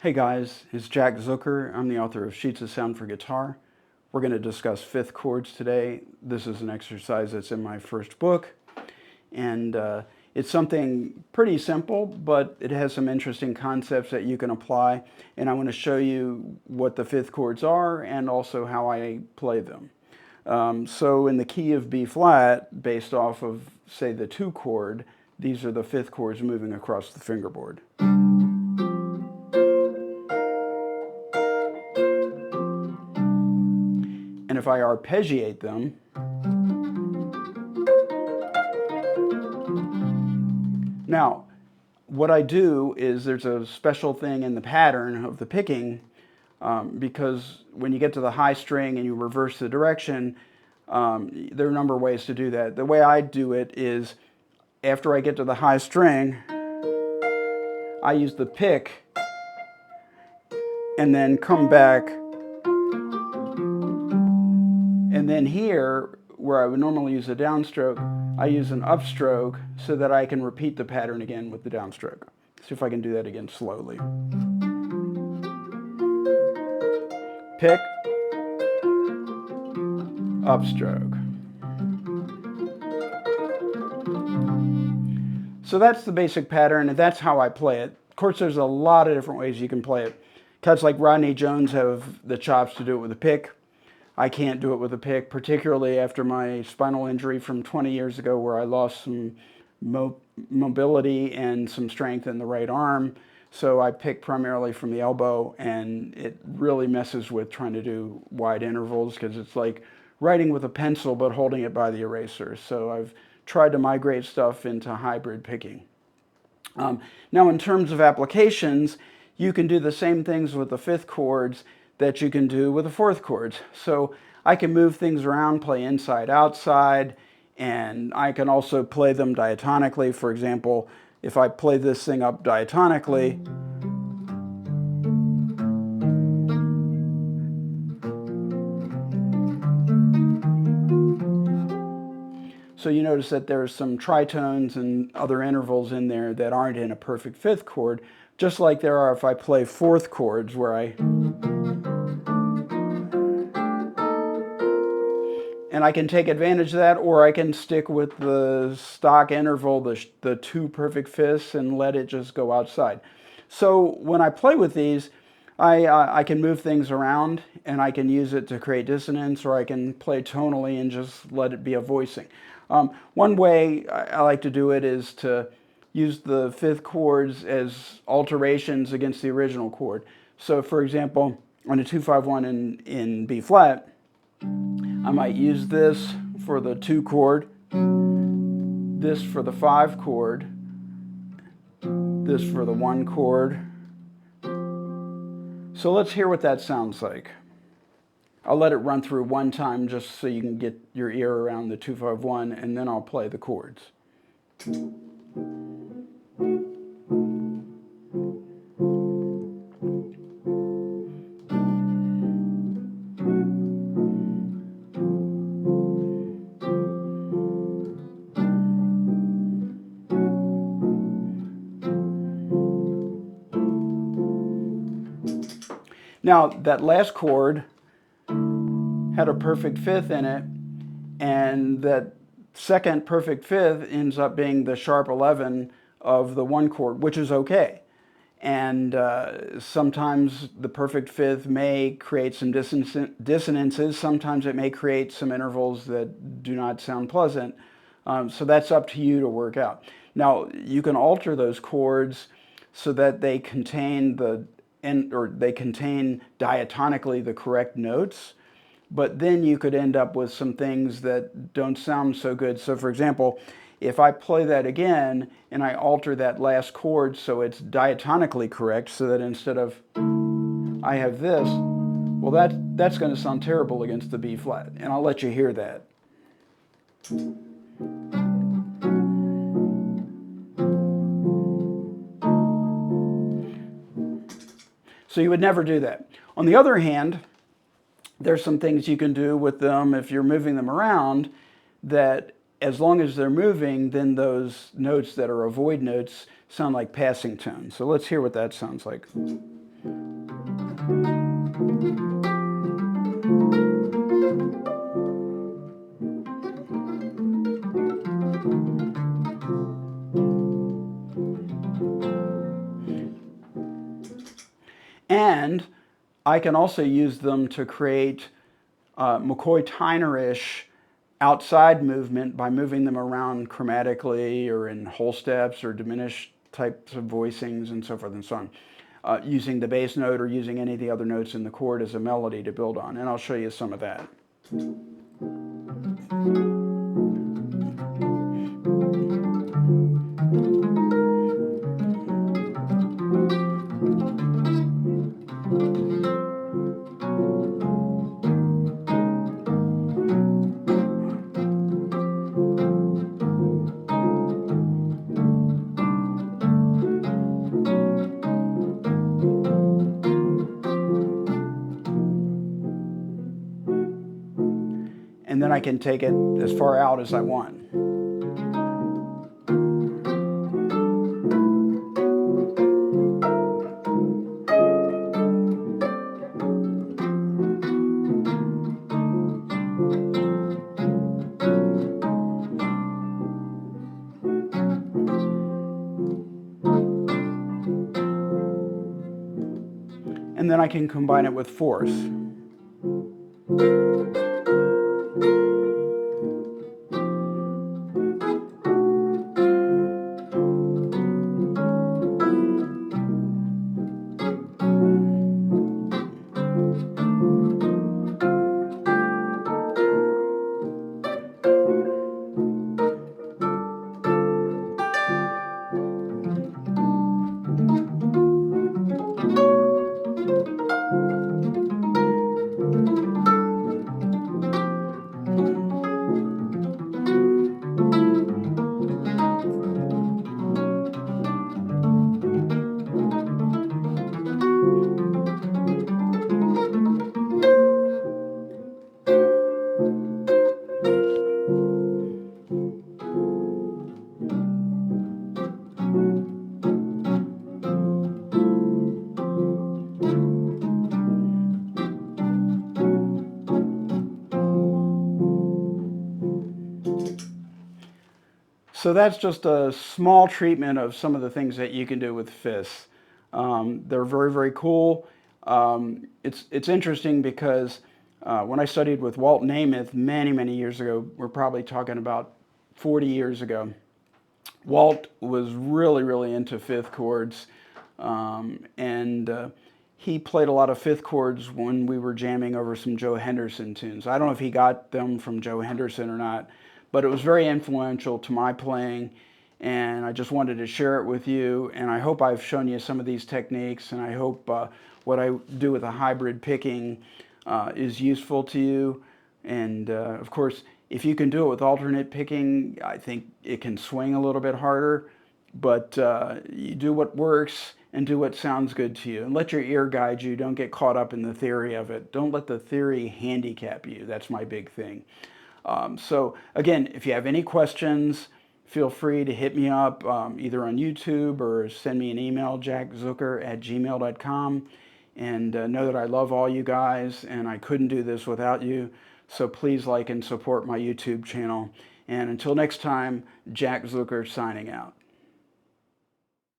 Hey guys, it's Jack Zucker. I'm the author of Sheets of Sound for Guitar. We're going to discuss fifth chords today. This is an exercise that's in my first book, and it's something pretty simple, but it has some interesting concepts that you can apply, and I want to show you what the fifth chords are and also how I play them. So in the key of B flat, based off of, say, the 2 chord, these are the fifth chords moving across the fingerboard. And if I arpeggiate them, now what I do is there's a special thing in the pattern of the picking because when you get to the high string and you reverse the direction, there are a number of ways to do that. The way I do it is after I get to the high string, I use the pick and then come back. And then here, where I would normally use a downstroke, I use an upstroke so that I can repeat the pattern again with the downstroke. See if I can do that again slowly. Pick, upstroke. So that's the basic pattern, and that's how I play it. Of course, there's a lot of different ways you can play it. Cats like Rodney Jones have the chops to do it with a pick. I can't do it with a pick, particularly after my spinal injury from 20 years ago where I lost some mobility and some strength in the right arm. So I pick primarily from the elbow, and it really messes with trying to do wide intervals because it's like writing with a pencil but holding it by the eraser. So I've tried to migrate stuff into hybrid picking. Now in terms of applications, you can do the same things with the fifth chords that you can do with the fourth chords. So I can move things around, play inside, outside, and I can also play them diatonically. For example, if I play this thing up diatonically, so you notice that there's some tritones and other intervals in there that aren't in a perfect fifth chord, just like there are if I play fourth chords where and I can take advantage of that, or I can stick with the stock interval, the 2 perfect fifths, and let it just go outside. So when I play with these, I can move things around, and I can use it to create dissonance, or I can play tonally and just let it be a voicing. One way I like to do it is to use the fifth chords as alterations against the original chord. So for example, on a 2-5-1 in B flat, I might use this for the 2 chord, this for the 5 chord, this for the 1 chord. So let's hear what that sounds like. I'll let it run through one time just so you can get your ear around the 2-5-1, and then I'll play the chords. Now, that last chord had a perfect fifth in it, and that second perfect fifth ends up being the sharp 11 of the 1 chord, which is okay. And sometimes the perfect fifth may create some dissonances. Sometimes it may create some intervals that do not sound pleasant. So that's up to you to work out. Now, you can alter those chords so that they contain they contain diatonically the correct notes, but then you could end up with some things that don't sound so good. So for example, if I play that again and I alter that last chord so it's diatonically correct, so that instead of I have this, well that's going to sound terrible against the B flat, and I'll let you hear that. So you would never do that. On the other hand, there's some things you can do with them if you're moving them around that as long as they're moving, then those notes that are avoid notes sound like passing tones. So let's hear what that sounds like. And I can also use them to create McCoy-Tyner-ish outside movement by moving them around chromatically or in whole steps or diminished types of voicings and so forth and so on. Using the bass note or using any of the other notes in the chord as a melody to build on. And I'll show you some of that. And then I can take it as far out as I want. And then I can combine it with fourths. So that's just a small treatment of some of the things that you can do with fifths. They're very, very cool. It's interesting because when I studied with Walt Namuth many, many years ago, we're probably talking about 40 years ago, Walt was really, really into fifth chords. He played a lot of fifth chords when we were jamming over some Joe Henderson tunes. I don't know if he got them from Joe Henderson or not, but it was very influential to my playing, and I just wanted to share it with you. And I hope I've shown you some of these techniques, and I hope what I do with a hybrid picking is useful to you. And of course, if you can do it with alternate picking, I think it can swing a little bit harder, but you do what works and do what sounds good to you. And let your ear guide you. Don't get caught up in the theory of it. Don't let the theory handicap you. That's my big thing. So again, if you have any questions, feel free to hit me up either on YouTube or send me an email, jackzucker@gmail.com. And know that I love all you guys, and I couldn't do this without you. So please like and support my YouTube channel. And until next time, Jack Zucker signing out.